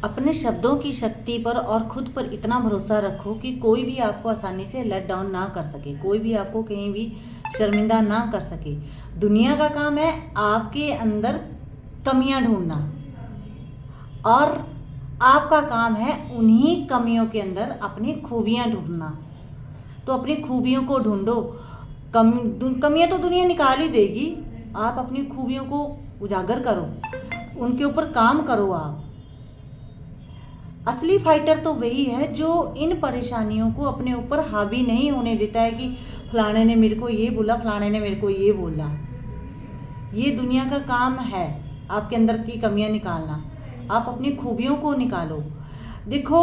अपने शब्दों की शक्ति पर और खुद पर इतना भरोसा रखो कि कोई भी आपको आसानी से लेट डाउन ना कर सके, कोई भी आपको कहीं भी शर्मिंदा ना कर सके। दुनिया का काम है आपके अंदर कमियां ढूंढना, और आपका काम है उन्हीं कमियों के अंदर अपनी खूबियां ढूंढना। तो अपनी खूबियों को ढूंढो। कमियां तो दुनिया निकाल ही देगी, आप अपनी खूबियों को उजागर करो, उनके ऊपर काम करो। आप असली फाइटर तो वही है जो इन परेशानियों को अपने ऊपर हावी नहीं होने देता है कि फलाने ने मेरे को ये बोला, फलाने ने मेरे को ये बोला। ये दुनिया का काम है आपके अंदर की कमियां निकालना। आप अपनी खूबियों को निकालो। देखो,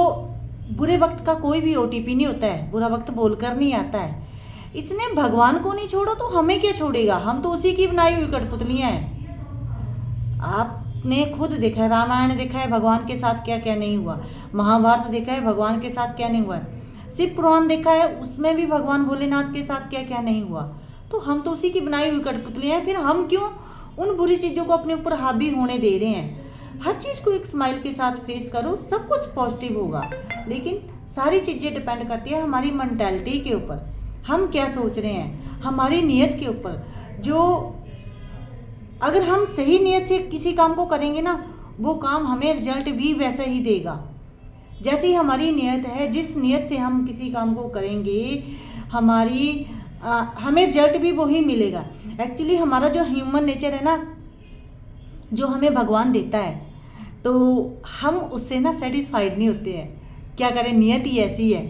बुरे वक्त का कोई भी ओटीपी नहीं होता है, बुरा वक्त बोलकर नहीं आता है। इसने भगवान को नहीं छोड़ो तो हमें क्या छोड़ेगा, हम तो उसी की बनाई हुई कठपुतलियां हैं। आपने खुद देखा है, रामायण देखा है भगवान के साथ क्या क्या नहीं हुआ, महाभारत देखा है भगवान के साथ क्या नहीं हुआ है, शिव पुराण देखा है उसमें भी भगवान भोलेनाथ के साथ क्या क्या नहीं हुआ। तो हम तो उसी की बनाई हुई कठपुतलियां हैं, फिर हम क्यों उन बुरी चीज़ों को अपने ऊपर हावी होने दे रहे हैं। हर चीज़ को एक स्माइल के साथ फेस करो, सब कुछ पॉजिटिव होगा। लेकिन सारी चीज़ें डिपेंड करती है हमारी मेंटालिटी के ऊपर, हम क्या सोच रहे हैं, हमारी नीयत के ऊपर। जो अगर हम सही नीयत से किसी काम को करेंगे ना, वो काम हमें रिजल्ट भी वैसा ही देगा जैसी हमारी नीयत है। जिस नीयत से हम किसी काम को करेंगे हमें रिजल्ट भी वही मिलेगा। एक्चुअली हमारा जो ह्यूमन नेचर है ना, जो हमें भगवान देता है, तो हम उससे ना सेटिस्फाइड नहीं होते हैं। क्या करें, नियत ही ऐसी है।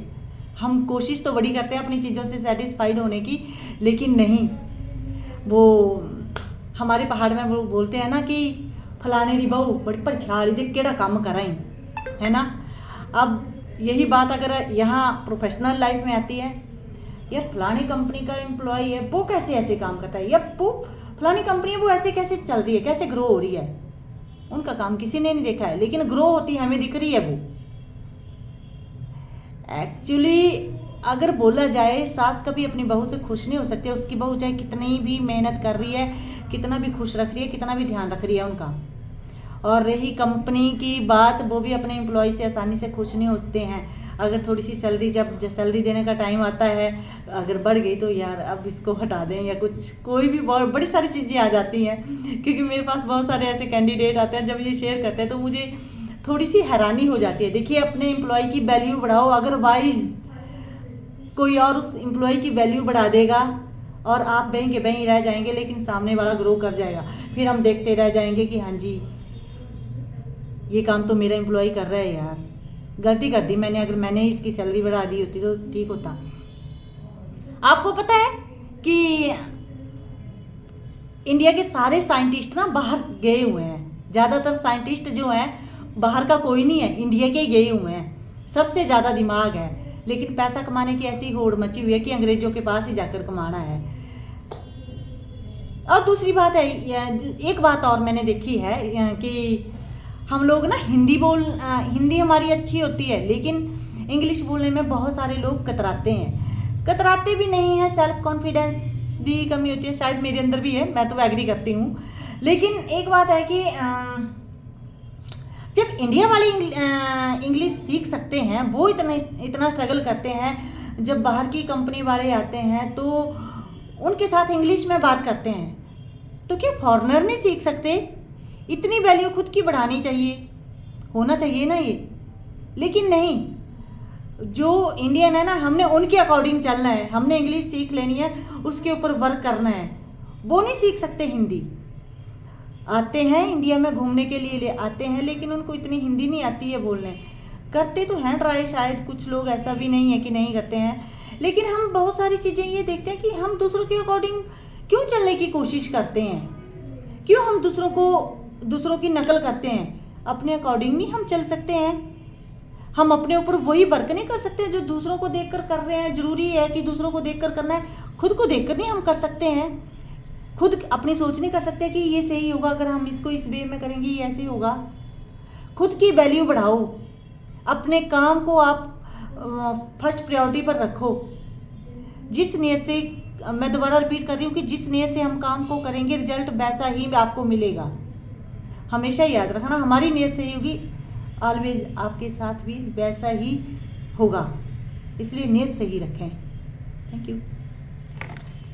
हम कोशिश तो बड़ी करते हैं अपनी चीज़ों से सेटिस्फाइड होने की, लेकिन नहीं। वो हमारे पहाड़ में वो बोलते हैं ना कि फलाने री बहू बड़ी परछाड़ी देख केड़ा काम कराई, है ना। अब यही बात अगर यहाँ प्रोफेशनल लाइफ में आती है, यार फलानी कंपनी का एम्प्लॉय है, वो कैसे ऐसे काम करता है, या वो फलानी कंपनी है वो ऐसे कैसे चल रही है, कैसे ग्रो हो रही है। उनका काम किसी ने नहीं देखा है, लेकिन ग्रो होती हमें दिख रही है वो। एक्चुअली अगर बोला जाए, सास कभी अपनी बहू से खुश नहीं हो सकती। उसकी बहू चाहे कितनी भी मेहनत कर रही है, कितना भी खुश रख रही है, कितना भी ध्यान रख रही है उनका। और रही कंपनी की बात, वो भी अपने एम्प्लॉय से आसानी से खुश नहीं होते हैं। अगर थोड़ी सी सैलरी, जब सैलरी देने का टाइम आता है, अगर बढ़ गई तो यार अब इसको हटा दें, या कुछ कोई भी बहुत बड़ी सारी चीज़ें आ जाती हैं। क्योंकि मेरे पास बहुत सारे ऐसे कैंडिडेट आते हैं, जब ये शेयर करते हैं तो मुझे थोड़ी सी हैरानी हो जाती है। देखिए, अपने एम्प्लॉय की वैल्यू बढ़ाओ, अगरवाइज कोई और उस एम्प्लॉय की वैल्यू बढ़ा देगा और आप वहीं के वहीं रह जाएंगे, लेकिन सामने वाला ग्रो कर जाएगा। फिर हम देखते रह जाएंगे कि हाँ जी, ये काम तो मेरा एम्प्लॉय कर रहा है, यार गलती कर दी मैंने, अगर मैंने इसकी सैलरी बढ़ा दी होती तो ठीक होता। आपको पता है कि इंडिया के सारे साइंटिस्ट ना बाहर गए हुए हैं। ज़्यादातर साइंटिस्ट जो हैं बाहर का कोई नहीं है, इंडिया के ही गए हुए हैं। सबसे ज़्यादा दिमाग है, लेकिन पैसा कमाने की ऐसी होड़ मची हुई है कि अंग्रेजों के पास ही जाकर कमाना है। और दूसरी बात है, एक बात और मैंने देखी है कि हम लोग ना हिंदी हमारी अच्छी होती है, लेकिन इंग्लिश बोलने में बहुत सारे लोग कतराते हैं। कतराते भी नहीं है, सेल्फ कॉन्फिडेंस भी कमी होती है, शायद मेरे अंदर भी है, मैं तो एग्री करती हूँ। लेकिन एक बात है कि जब इंडिया वाले इंग्लिश सीख सकते हैं, वो इतना स्ट्रगल करते हैं, जब बाहर की कंपनी वाले आते हैं तो उनके साथ इंग्लिश में बात करते हैं, तो क्या फॉरेनर नहीं सीख सकते? इतनी वैल्यू खुद की बढ़ानी चाहिए, होना चाहिए ना ये। लेकिन नहीं, जो इंडियन है ना, हमने उनके अकॉर्डिंग चलना है, हमने इंग्लिश सीख लेनी है, उसके ऊपर वर्क करना है। वो नहीं सीख सकते हिंदी। आते हैं इंडिया में घूमने के लिए आते हैं, लेकिन उनको इतनी हिंदी नहीं आती है बोलने। करते तो हैं ट्राई, शायद कुछ लोग, ऐसा भी नहीं है कि नहीं करते हैं। लेकिन हम बहुत सारी चीज़ें ये देखते हैं कि हम दूसरों के अकॉर्डिंग क्यों चलने की कोशिश करते हैं, क्यों हम दूसरों की नकल करते हैं। अपने अकॉर्डिंग नहीं हम चल सकते हैं। हम अपने ऊपर वही वर्क नहीं कर सकते जो दूसरों को देखकर कर रहे हैं। जरूरी है कि दूसरों को देखकर करना है, खुद को देखकर नहीं हम कर सकते हैं। खुद अपनी सोच नहीं कर सकते कि ये सही होगा, अगर हम इसको इस वे में करेंगे ये ऐसे होगा। खुद की वैल्यू बढ़ाओ, अपने काम को आप फर्स्ट प्रायोरिटी पर रखो। जिस नियत से, मैं दोबारा रिपीट कर रही हूँ कि जिस नियत से हम काम को करेंगे, रिजल्ट वैसा ही आपको मिलेगा। हमेशा याद रखना, हमारी नियत सही होगी, ऑलवेज आपके साथ भी वैसा ही होगा, इसलिए नीयत सही रखें। Thank you.